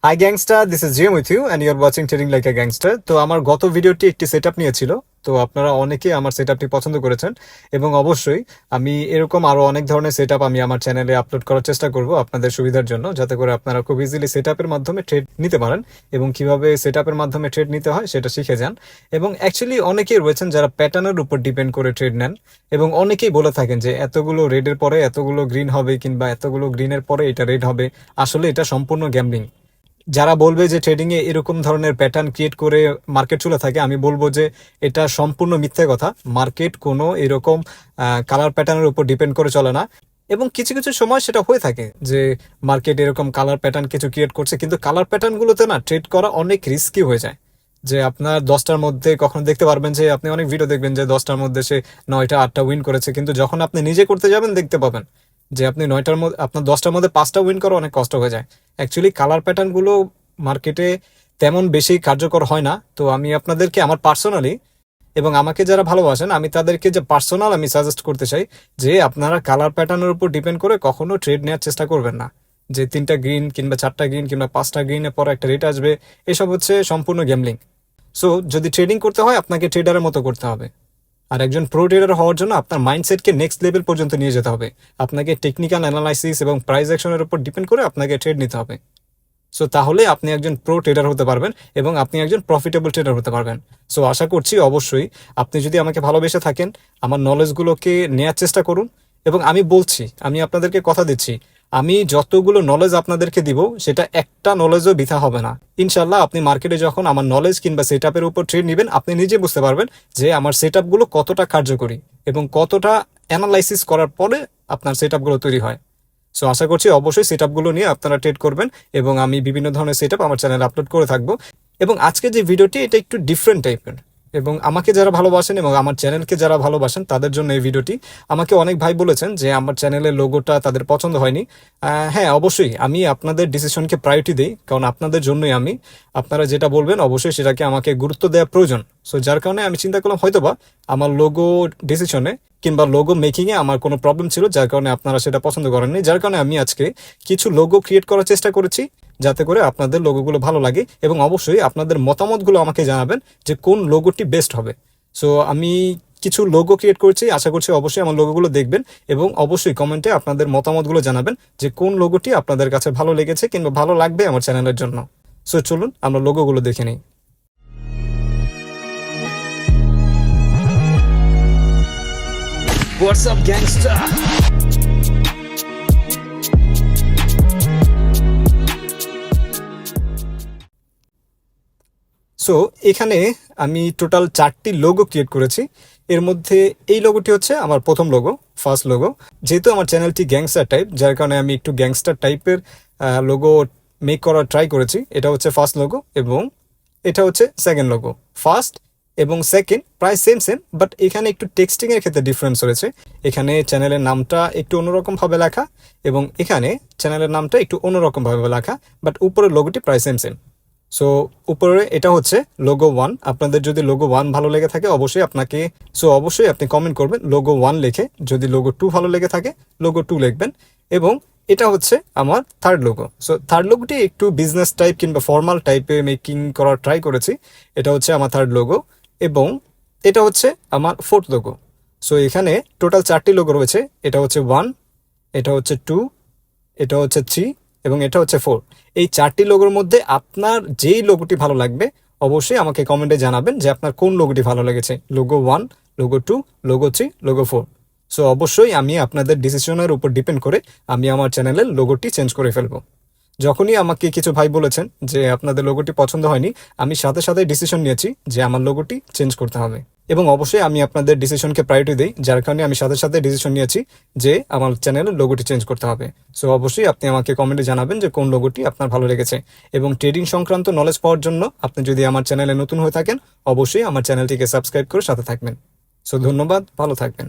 High gangster, this is GM with you and you are watching trading like a gangster. তো আমার গত ভিডিওটি একটি সেট আপ নিয়েছিল। তো আপনারা অনেকেই আমার সেট আপটি পছন্দ করেছেন এবং অবশ্যই আমি এরকম আরও অনেক ধরনের সেট আপ আমি আমার চ্যানেলে আপলোড করার চেষ্টা করব আপনাদের সুবিধার জন্য, যাতে করে আপনারা খুব ইজিলি সেট আপের মাধ্যমে ট্রেড নিতে পারেন এবং কিভাবে সেট আপের মাধ্যমে ট্রেড নিতে হয় সেটা শিখে যান। এবং অ্যাকচুয়ালি অনেকেই রয়েছেন যারা প্যাটার্নের উপর ডিপেন্ড করে ট্রেড নেন এবং অনেকেই বলে থাকেন যে এতগুলো রেডের পরে এতগুলো গ্রিন হবে কিংবা এতগুলো গ্রিনের পরে এটা রেড হবে। আসলে এটা সম্পূর্ণ গ্যাম্বলিং। যারা বলবে যে ট্রেডিং এ এরকম ধরনের প্যাটার্ন ক্রিয়েট করে মার্কেট চলে থাকে, আমি বলবো যে এটা সম্পূর্ণ মিথ্যে কথা। মার্কেট কোনো এরকম কালার প্যাটার্নের উপর ডিপেন্ড করে চলে না। এবং কিছু কিছু সময় সেটা হয়ে থাকে যে মার্কেট এরকম কালার প্যাটার্ন কিছু ক্রিয়েট করছে, কিন্তু কালার প্যাটার্নগুলোতে না ট্রেড করা অনেক রিস্কি হয়ে যায়। যে আপনার 10টার মধ্যে কখনো দেখতে পারবেন যে আপনি অনেক ভিডিও দেখবেন যে 10টার মধ্যে সে 9টা 8টা উইন করেছে, কিন্তু যখন আপনি নিজে করতে যাবেন দেখতে পাবেন যে আপনি 9টার মধ্যে আপনার 10টার মধ্যে 5টা উইন করা অনেক কষ্ট হয়ে যায়। অ্যাকচুয়ালি কালার প্যাটার্নগুলো মার্কেটে তেমন বেশি কার্যকর হয় না। তো আমি আপনাদেরকে আমার পার্সোনালি এবং আমাকে যারা ভালোবাসেন আমি তাদেরকে যে পার্সোনাল আমি সাজেস্ট করতে চাই যে আপনারা কালার প্যাটার্নের উপর ডিপেন্ড করে কখনো ট্রেড নেওয়ার চেষ্টা করবেন না। যে 3টা গ্রিন কিংবা 4টা গ্রিন কিংবা 5টা গ্রিনের পর একটা রেট আসবে, এসব হচ্ছে সম্পূর্ণ গ্যাম্বলিং। সো যদি ট্রেডিং করতে হয় আপনাকে ট্রেডারের মতো করতে হবে। আর একজন প্রো ট্রেডার হওয়ার জন্য আপনার মাইন্ডসেটকে নেক্সট লেভেল পর্যন্ত নিয়ে যেতে হবে। আপনাকে টেকনিক্যাল অ্যানালাইসিস এবং প্রাইস অ্যাকশনের উপর ডিপেন্ড করে আপনাকে ট্রেড নিতে হবে। সো তাহলে আপনি একজন প্রো ট্রেডার হতে পারবেন এবং আপনি একজন প্রফিটেবল ট্রেডার হতে পারবেন। সো আশা করছি অবশ্যই আপনি যদি আমাকে ভালোবেসে থাকেন আমার নলেজগুলোকে নেয়ার চেষ্টা করুন। এবং আমি বলছি, আমি আপনাদেরকে কথা দিচ্ছি, আমি যতগুলো নলেজ আপনাদেরকে দিব সেটা একটা নলেজও বৃথা হবে না। ইনশাল্লাহ আপনি মার্কেটে যখন আমার নলেজ কিংবা সেট আপের উপর ট্রেড নেবেন আপনি নিজে বুঝতে পারবেন যে আমার সেট আপগুলো কতটা কার্যকরী এবং কতটা অ্যানালাইসিস করার পরে আপনার সেট আপগুলো তৈরি হয়। সো আশা করছি অবশ্যই সেট আপগুলো নিয়ে আপনারা ট্রেড করবেন এবং আমি বিভিন্ন ধরনের সেট আপ আমার চ্যানেলে আপলোড করে থাকবো। এবং আজকে যে ভিডিওটি এটা একটু ডিফারেন্ট টাইপের এবং আমাকে যারা ভালোবাসেন এবং আমার চ্যানেলকে যারা ভালোবাসেন তাদের জন্য এই ভিডিওটি। আমাকে অনেক ভাই বলেছেন যে আমার চ্যানেলের লোগোটা তাদের পছন্দ হয়নি। হ্যাঁ, অবশ্যই আমি আপনাদের ডিসিশনকে প্রায়োরিটি দিই, কারণ আপনাদের জন্যই আমি। আপনারা যেটা বলবেন অবশ্যই সেটাকে আমাকে গুরুত্ব দেওয়া প্রয়োজন। সো যার কারণে আমি চিন্তা করলাম হয়তোবা আমার লোগো ডিসিশনে কিংবা লোগো মেকিংয়ে আমার কোনো প্রবলেম ছিল, যার কারণে আপনারা সেটা পছন্দ করেননি। যার কারণে আমি আজকে কিছু লোগো ক্রিয়েট করার চেষ্টা করেছি যাতে করে আপনাদের লোগোগুলো ভালো লাগে এবং অবশ্যই আপনাদের মতামতগুলো আমাকে জানাবেন যে কোন লোগোটি বেস্ট হবে। সো আমি কিছু লোগো ক্রিয়েট করেছি, আশা করছি অবশ্যই আমার লোগোগুলো দেখবেন এবং অবশ্যই কমেন্টে আপনাদের মতামতগুলো জানাবেন যে কোন লোগোটি আপনাদের কাছে ভালো লেগেছে কিংবা ভালো লাগবে আমার চ্যানেলের জন্য। সো চলুন আমরা লোগোগুলো দেখে নিই। What's up, gangster? সো এখানে আমি টোটাল 4টি লোগো ক্রিয়েট করেছি। এর মধ্যে এই লোগোটি হচ্ছে আমার প্রথম লোগো, ফার্স্ট লোগো। যেহেতু আমার চ্যানেলটি গ্যাংস্টার টাইপ, যার কারণে আমি একটু গ্যাংস্টার টাইপের লোগো মেক করার ট্রাই করেছি। এটা হচ্ছে ফার্স্ট লোগো এবং এটা হচ্ছে সেকেন্ড লোগো। ফার্স্ট এবং সেকেন্ড প্রায় সেম সেম, বাট এখানে একটু টেক্সটিংয়ের ক্ষেত্রে ডিফারেন্স রয়েছে। এখানে চ্যানেলের নামটা একটু অন্যরকমভাবে লেখা এবং এখানে চ্যানেলের নামটা একটু অন্যরকমভাবে লেখা, বাট উপরের লোগোটি প্রায় সেম সেম। সো উপরে এটা হচ্ছে লোগো 1। আপনাদের যদি লোগো 1 ভালো লেগে থাকে অবশ্যই আপনি কমেন্ট করবেন লোগো 1 লিখে। যদি লোগো 2 ভালো লেগে থাকে লোগো 2 লিখবেন। এবং এটা হচ্ছে আমার থার্ড লোগো। সো থার্ড লোগোটি একটু বিজনেস টাইপ কিংবা ফর্মাল টাইপে মেকিং করার ট্রাই করেছি। এটা হচ্ছে আমার থার্ড লোগো এবং এটা হচ্ছে আমার ফোর্থ লোগো। সো এখানে টোটাল 4টি লোগো রয়েছে। এটা হচ্ছে 1, এটা হচ্ছে 2, এটা হচ্ছে 3 এবং এটা হচ্ছে 4। এই 4টি লোগোর মধ্যে আপনার যেই লোগোটি ভালো লাগবে অবশ্যই আমাকে কমেন্টে জানাবেন যে আপনার কোন লোগোটি ভালো লেগেছে, logo 1, logo 2, logo 3, logo 4। So অবশ্যই আমি আপনাদের ডিসিশনের উপর ডিপেন্ড করে আমি আমার চ্যানেলের লোগোটি চেঞ্জ করে ফেলবো। যখনই আমাকে কিছু ভাই বলেছেন যে আপনাদের লোগোটি পছন্দ হয়নি, আমি সাথে সাথে ডিসিশন নিয়েছি যে আমার লোগোটি চেঞ্জ করতে হবে। এবং অবশ্যই আমি আপনাদের ডিসিশনকে প্রায়োরিটি দিই, যার কারণে আমি সাথে সাথে ডিসিশন নিয়েছি যে আমার চ্যানেলের লোগোটি চেঞ্জ করতে হবে। সো অবশ্যই আপনি আমাকে কমেন্টে জানাবেন যে কোন লোগোটি আপনার ভালো লেগেছে। এবং ট্রেডিং সংক্রান্ত নলেজ পাওয়ার জন্য আপনি যদি আমার চ্যানেলে নতুন হয়ে থাকেন অবশ্যই আমার চ্যানেলটিকে সাবস্ক্রাইব করে সাথে থাকবেন। সো ধন্যবাদ, ভালো থাকবেন।